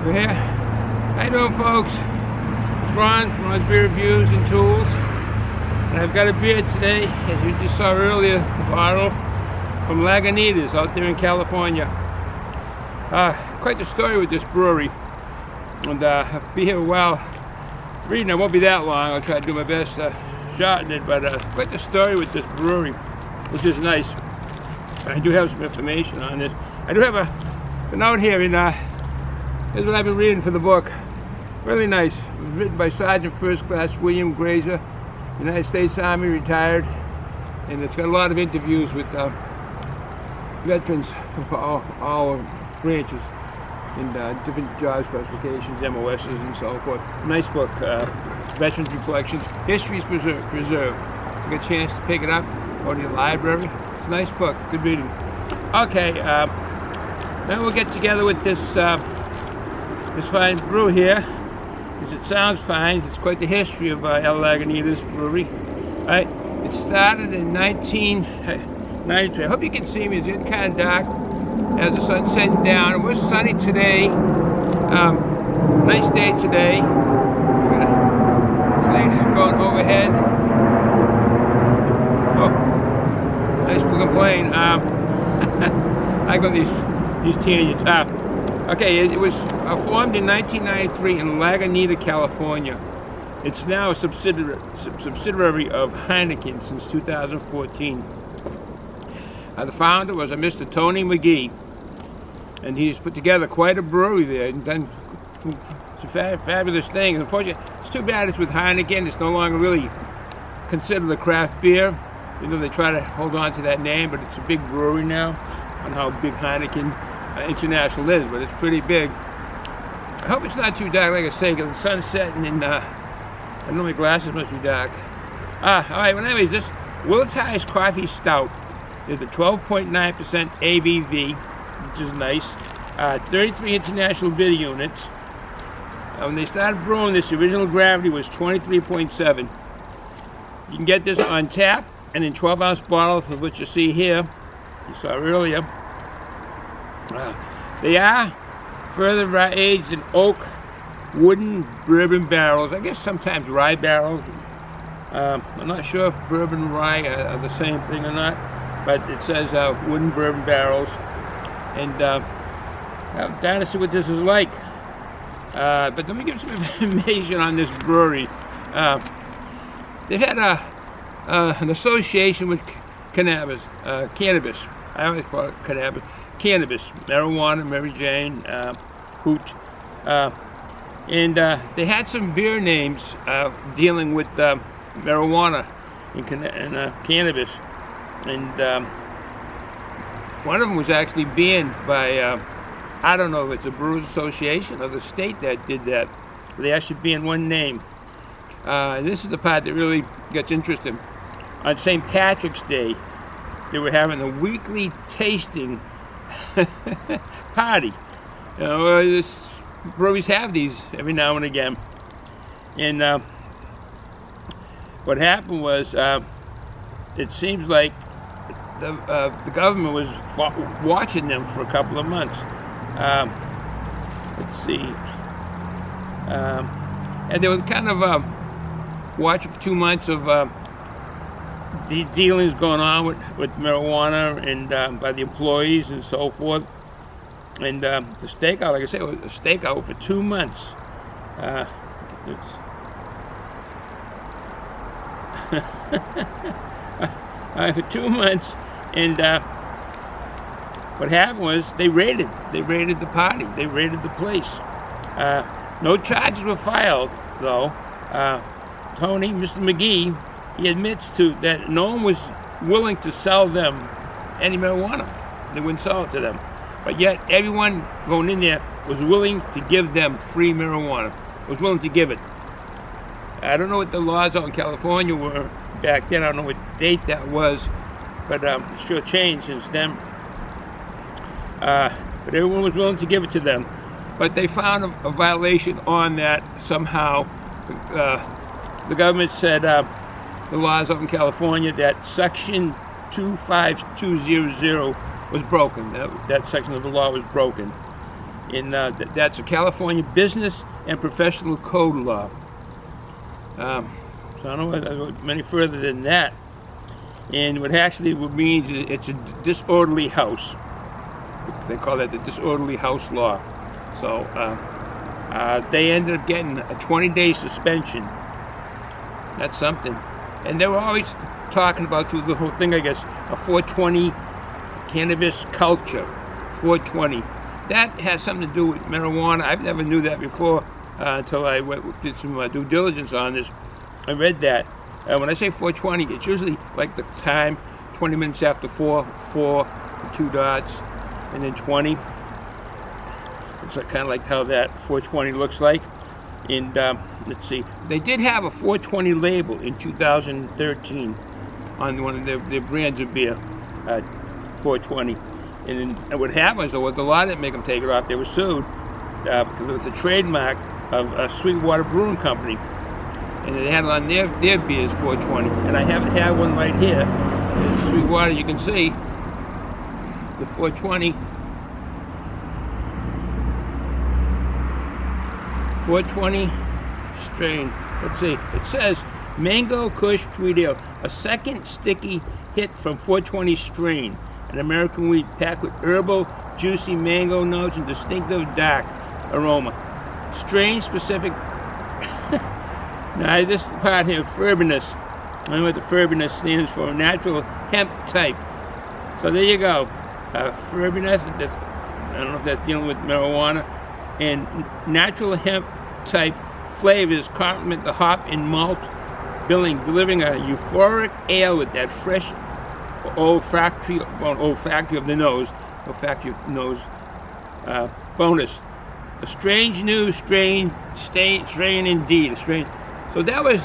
We're here. How you doing, folks? It's Ron's Beer Reviews and Tools. And I've got a beer today, as you just saw earlier, a bottle from LAGUNITAS out there in California. Quite the story with this brewery. And I'll be here a while. Reading, I won't be that long. I'll try to do my best shorten it, but quite the story with this brewery, which is nice. I do have some information on this. I do have a note here, and here's what I've been reading for the book. Really nice. It was written by Sergeant First Class William Grazer, United States Army, retired, and it's got a lot of interviews with veterans of all branches and different job specifications, MOSs, and so forth. Nice book. Veterans Reflections. History is preserved. You get a chance to pick it up, go to your library. It's a nice book. Good reading. Okay. Now we'll get together with this this fine brew here. Because it sounds fine. It's quite the history of LAGUNITAS Brewery. Right? It started in 1993. I hope you can see me. It's getting kind of dark as the sun's setting down. It was sunny today. Nice day today. Planes going overhead. Oh, nice looking plane. I got these tangents. Okay, it was formed in 1993 in Lagunitas, California. It's now a subsidiary of HEINEKEN since 2014. The founder was a Mr. Tony McGee, and he's put together quite a brewery there and done some fabulous things. Unfortunately, it's too bad it's with Heineken. It's no longer really considered a craft beer. You know, they try to hold on to that name, but it's a big brewery now, on how big Heineken International is, but it's pretty big. I hope it's not too dark, like I say, because the sun's setting, and I know my glasses must be dark. Alright, well anyways, this WILLETTIZED Coffee Stout is a 12.9% ABV, which is nice. 33 international beer units. When they started brewing this, the original gravity was 23.7. You can get this on tap and in 12-ounce bottles, of which you see here. You saw earlier. They are further aged in oak, wooden, bourbon barrels. I guess sometimes rye barrels. I'm not sure if bourbon and rye are the same thing or not, but it says wooden bourbon barrels. And I'm down to see what this is like. But let me give some information on this brewery. They've had an association with cannabis. I always call it cannabis. Cannabis, marijuana, Mary Jane, hoot. And they had some beer names dealing with marijuana and cannabis. And one of them was actually banned by, I don't know if it's a Brewers Association or the state that did that. They actually banned one name. And this is the part that really gets interesting. On St. Patrick's Day, they were having a weekly tasting party. You know, breweries have these every now and again. And what happened was, it seems like the government was watching them for a couple of months. Let's see. And they were kind of watching for 2 months of the dealings going on with marijuana and by the employees and so forth. And the stakeout, like I said, was a stakeout for 2 months. For 2 months, and what happened was they raided the party, they raided the place. No charges were filed, though. Tony, Mr. McGee, he admits that no one was willing to sell them any marijuana. They wouldn't sell it to them. But yet everyone going in there was willing to give them free marijuana, was willing to give it. I don't know what the laws out in California were back then. I don't know what date that was, but it's sure changed since then. But everyone was willing to give it to them. But they found a violation on that somehow. The government said the laws out in California that Section 25200 was broken. That section of the law was broken. In that's a California business and professional code law. So I don't know what many further than that. And what actually means is it's a disorderly house. They call that the disorderly house law. So they ended up getting a 20-day suspension. That's something. And they were always talking about, through the whole thing, I guess, a 420 cannabis culture. 420. That has something to do with marijuana. I've never knew that before until I did some due diligence on this. I read that. When I say 420, it's usually like the time, 20 minutes after 4, 2 dots, and then 20. It's kind of like how that 420 looks like. And let's see, they did have a 420 label in 2013 on one of their brands of beer, 420. And what happened was, the law didn't make them take it off. They were sued because it was a trademark of a Sweetwater Brewing Company, and they had it on their beers 420. And I haven't had one right here. It's Sweetwater. You can see the 420. 420 strain. Let's see. It says Mango Kush Tweed Ale, a second sticky hit from 420 strain, an American wheat packed with herbal, juicy mango notes and distinctive dark aroma. Strain specific. Now this part here, furbiness. I don't know what the furbiness stands for. Natural hemp type. So there you go. Furbiness. I don't know if that's dealing with marijuana. And natural hemp type flavors complement the hop and malt billing, delivering a euphoric ale with that fresh olfactory of the nose, bonus. A strange new strain indeed. A strange. So that was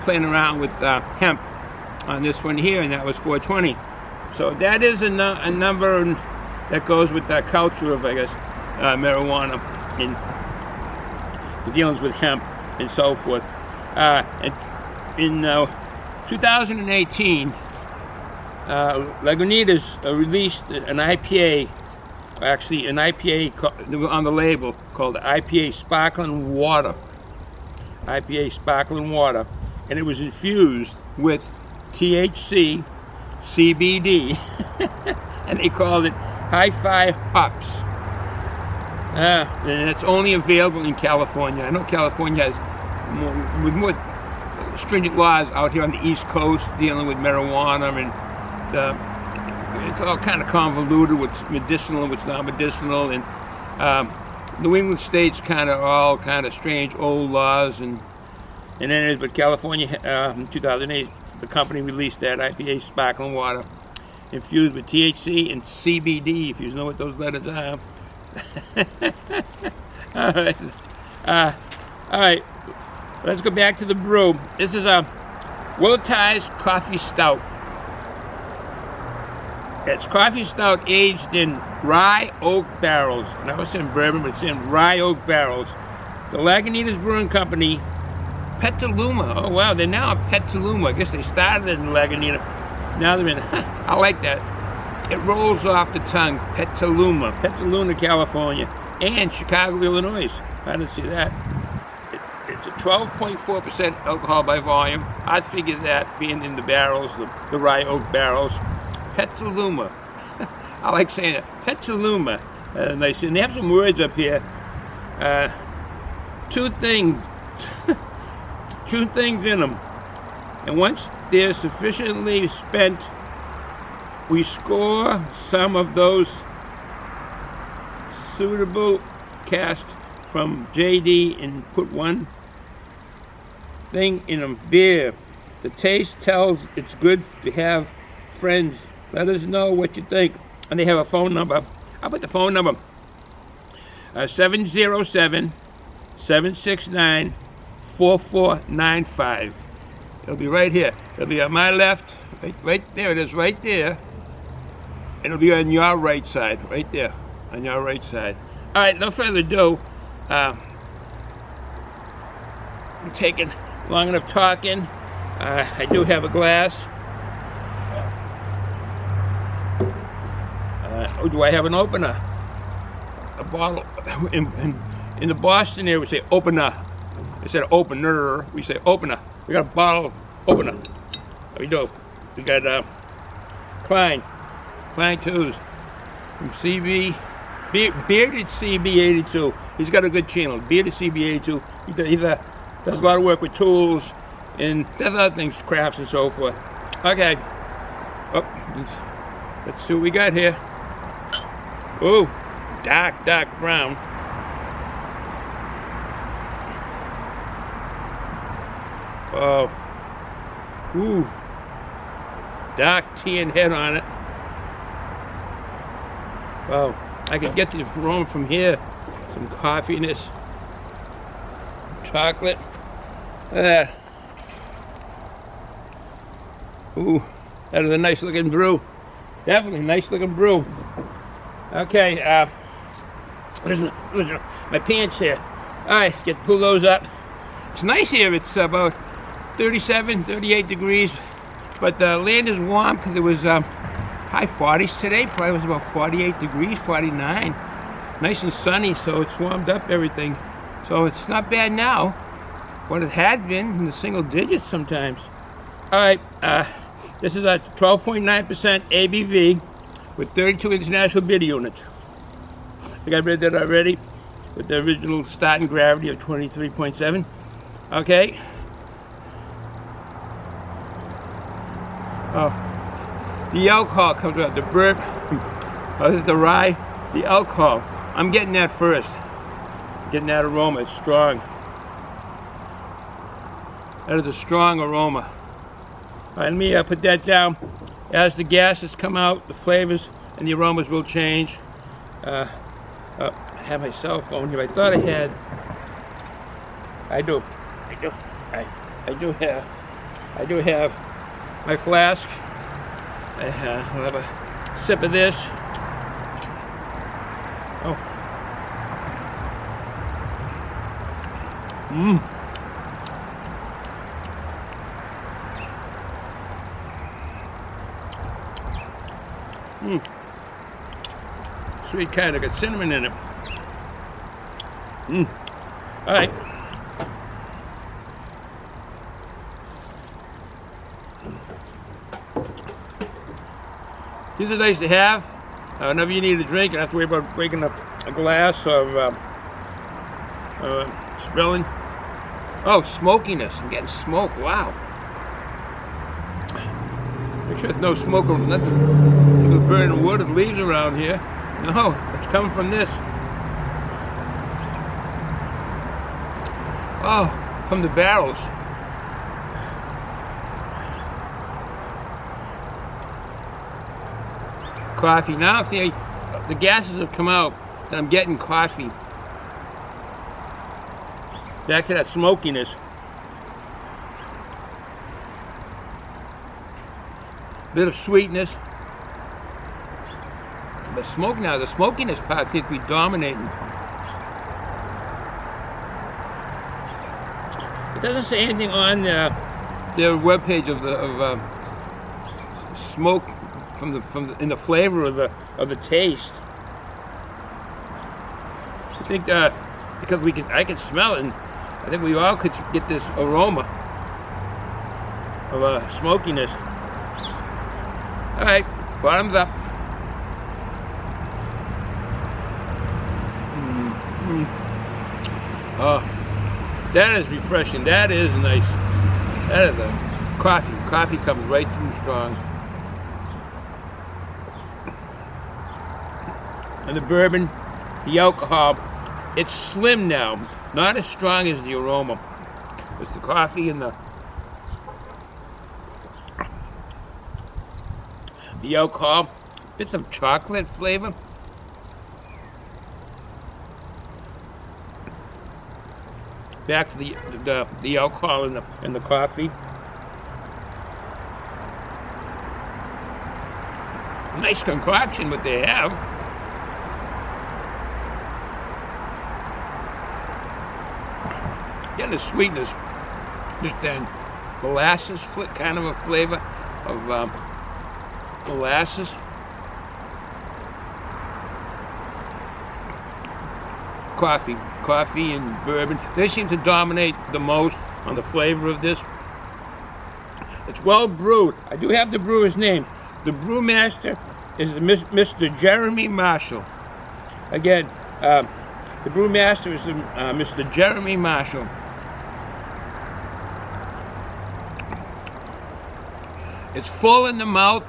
playing around with hemp on this one here, and that was 420. So that is a number that goes with that culture of, I guess, marijuana in the dealings with hemp and so forth. And in 2018, Lagunitas released an IPA, actually an IPA on the label called IPA Sparkling Water. IPA Sparkling Water, and it was infused with THC, CBD, and they called it Hi-Fi Hops. And it's only available in California. I know California has more stringent laws out here on the East Coast dealing with marijuana, and it's all kind of convoluted, what's medicinal and what's not medicinal, and New England states all kind of strange old laws, and then but California in 2008, the company released that IPA Sparkling Water infused with THC and CBD, if you know what those letters are. All right, let's go back to the brew. This is a WILLETTIZED coffee stout. It's coffee stout aged in rye oak barrels. And I was saying bourbon, but it's in rye oak barrels. The Lagunitas Brewing Company, Petaluma. Oh wow, they're now in Petaluma. I guess they started in Lagunita. Now they're in. I like that. It rolls off the tongue. Petaluma, California, and Chicago, Illinois. I didn't see that. It's a 12.4% alcohol by volume. I'd figure that being in the barrels, the rye oak barrels. Petaluma. I like saying it. Petaluma. Nice. And they have some words up here. Two things in them. And once they're sufficiently spent, we score some of those suitable casks from JD and put one thing in them. Beer. The taste tells it's good to have friends. Let us know what you think. And they have a phone number. I'll put the phone number. 707-769-4495. It'll be right here. It'll be on my left. Right there it is, right there. It'll be on your right side. Right there. On your right side. All right, no further ado. I'm taking long enough talking. I do have a glass. Oh, do I have an opener? a bottle. In the Boston area, we say opener. Instead of opener, we say opener. We got a bottle opener. We do. We got Klein 2s from CB, Bearded CB82. He's got a good channel, Bearded CB82. He does a lot of work with tools and does other things, crafts and so forth. Okay. Oh, let's see what we got here. Ooh, dark brown. Oh, ooh, dark tan head on it. Well, I could get the aroma from here. Some coffeeness, chocolate. Look at that. Ooh, that is a nice looking brew. Definitely a nice looking brew. Okay, where's my pants here? All right, pull those up. It's nice here. It's about 37, 38 degrees, but the land is warm because it was high 40s today. Probably was about 48 degrees, 49. Nice and sunny, so it's warmed up everything. So it's not bad now. What it had been in the single digits sometimes. All right, this is a 12.9% ABV with 32 international beer units. I think I read that already with the original starting gravity of 23.7. Okay. Oh, the alcohol comes out, the burp, the rye, the alcohol. I'm getting that first. Getting that aroma, it's strong. That is a strong aroma. All right, let me put that down. As the gases come out, the flavors and the aromas will change. I have my cell phone here. I thought I had. I do have my flask. I'll have a sip of this. Oh. Sweet kind, got cinnamon in it. All right. These are nice to have. Whenever you need a drink, you don't have to worry about breaking up a glass of spilling. Oh, smokiness. I'm getting smoke. Wow. Make sure there's no smoke or nothing. People burning wood and leaves around here. No, it's coming from this. Oh, from the barrels. Coffee. Now if the gases have come out, then I'm getting coffee. Back to that smokiness. Bit of sweetness. The smoke now, the smokiness part seems to be dominating. It doesn't say anything on their webpage of smoke in the flavor of the taste. I think because I can smell it, and I think we all could get this aroma of smokiness. All right, bottoms up. Oh, that is refreshing. That is nice. That is a coffee. Coffee comes right through strong. And the bourbon, the alcohol, it's slim now. Not as strong as the aroma. It's the coffee and the alcohol. Bits of chocolate flavor. Back to the alcohol and the coffee. Nice concoction what they have. Getting the sweetness, just then molasses, kind of a flavor of molasses. coffee. Coffee and bourbon. They seem to dominate the most on the flavor of this. It's well brewed. I do have the brewer's name. The brewmaster is Mr. Jeremy Marshall. Again, the brewmaster is Mr. Jeremy Marshall. It's full in the mouth.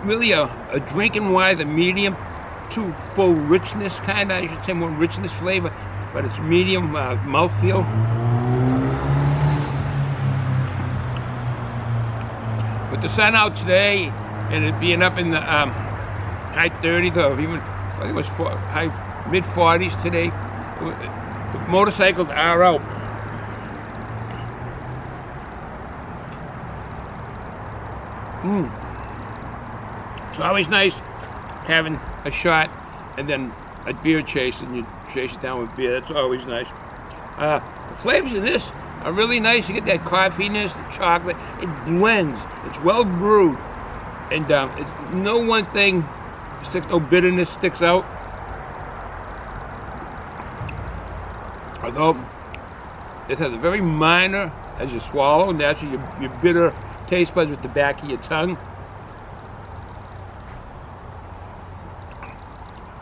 Really a drinking wine, the medium to full richness kind of, I should say more richness flavor, but it's medium mouthfeel. With the sun out today and it being up in the high 30s or even, I think it was mid 40s today, the motorcycles are out. It's always nice having a shot and then a beer chase, and you chase it down with beer. That's always nice. The flavors in this are really nice. You get that coffeeness, the chocolate. It blends. It's well brewed, and no one thing sticks. No bitterness sticks out. Although it has a very minor, as you swallow, naturally your bitter taste buds with the back of your tongue.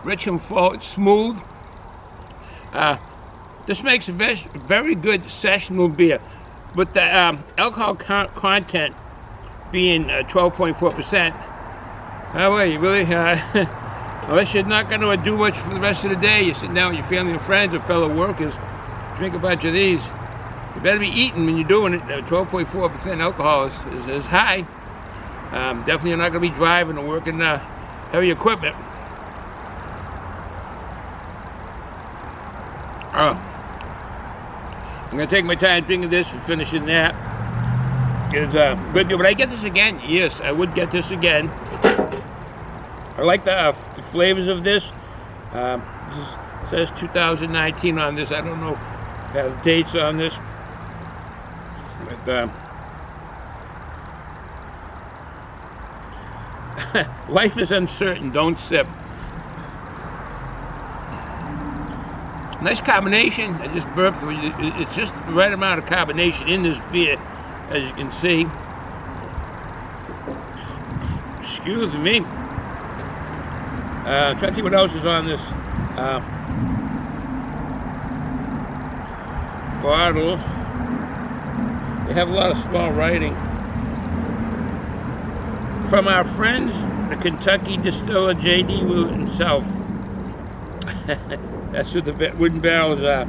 Rich and full, it's smooth. This makes a very good sessional beer. With the alcohol content being 12.4%, well, you really, unless you're not going to do much for the rest of the day, you're sitting down with your family and friends or fellow workers, drink a bunch of these. You better be eating when you're doing it. 12.4% alcohol is high. Definitely you're not going to be driving or working heavy equipment. I'm going to take my time drinking this and finishing that. It's good. Would I get this again? Yes, I would get this again. I like the flavors of this. This says 2019 on this. I don't know if it has dates on this. But, life is uncertain. Don't sip. Nice combination. I just burped. It's just the right amount of carbonation in this beer, as you can see. Excuse me. Try to see what else is on this bottle. They have a lot of small writing. From our friends, the Kentucky distiller J.D. Will himself. That's what the wooden barrels are.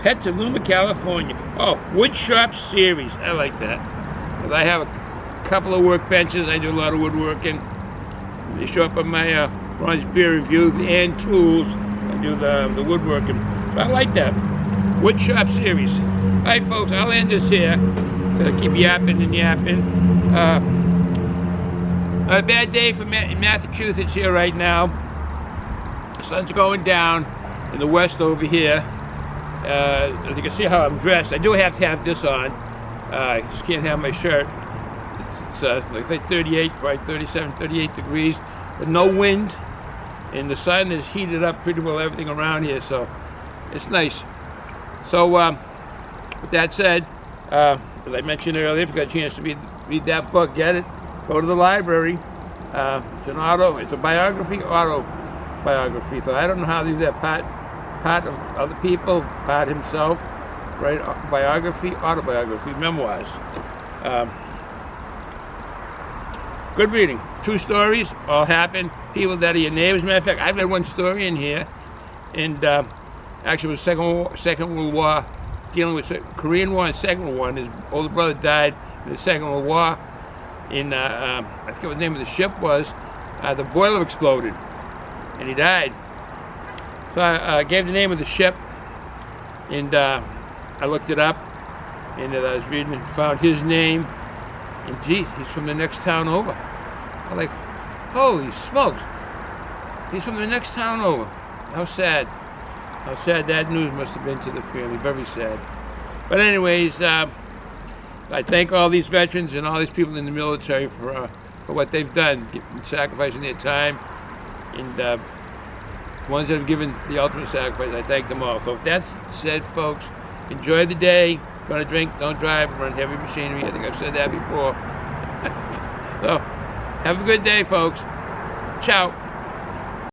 Petaluma, California. Oh, wood shop series. I like that. I have a couple of workbenches. I do a lot of woodworking. They show up on my RONS beer reviews and tools. I do the woodworking. So I like that. Wood shop series. All right, folks, I'll end this here. So I keep yapping and yapping. A bad day for Massachusetts here right now. The sun's going down in the west over here. As you can see how I'm dressed, I do have to have this on. I just can't have my shirt. It's like 38, probably 37, 38 degrees, but no wind. And the sun has heated up pretty well everything around here, so it's nice. So, with that said, as I mentioned earlier, if you got a chance to read that book, get it. Go to the library. It's a biography, autobiography. So I don't know how to do that. Part of other people, part himself, right? Biography, autobiography, memoirs. Good reading. True stories all happen. People that are your neighbors. Matter of fact, I've read one story in here, and actually it was Second World War, dealing with Korean War and Second World War. And his older brother died in the Second World War. In I forget what the name of the ship was. The boiler exploded, and he died. So I gave the name of the ship, and I looked it up, and I was reading and found his name, and geez, he's from the next town over. I'm like, holy smokes, he's from the next town over. How sad. How sad that news must have been to the family. Very sad. But anyways, I thank all these veterans and all these people in the military for what they've done, sacrificing their time, and ones that have given the ultimate sacrifice. I thank them all. So if that's said, folks, enjoy the day. Gonna drink, don't drive, run heavy machinery. I think I've said that before. So, have a good day, folks. Ciao.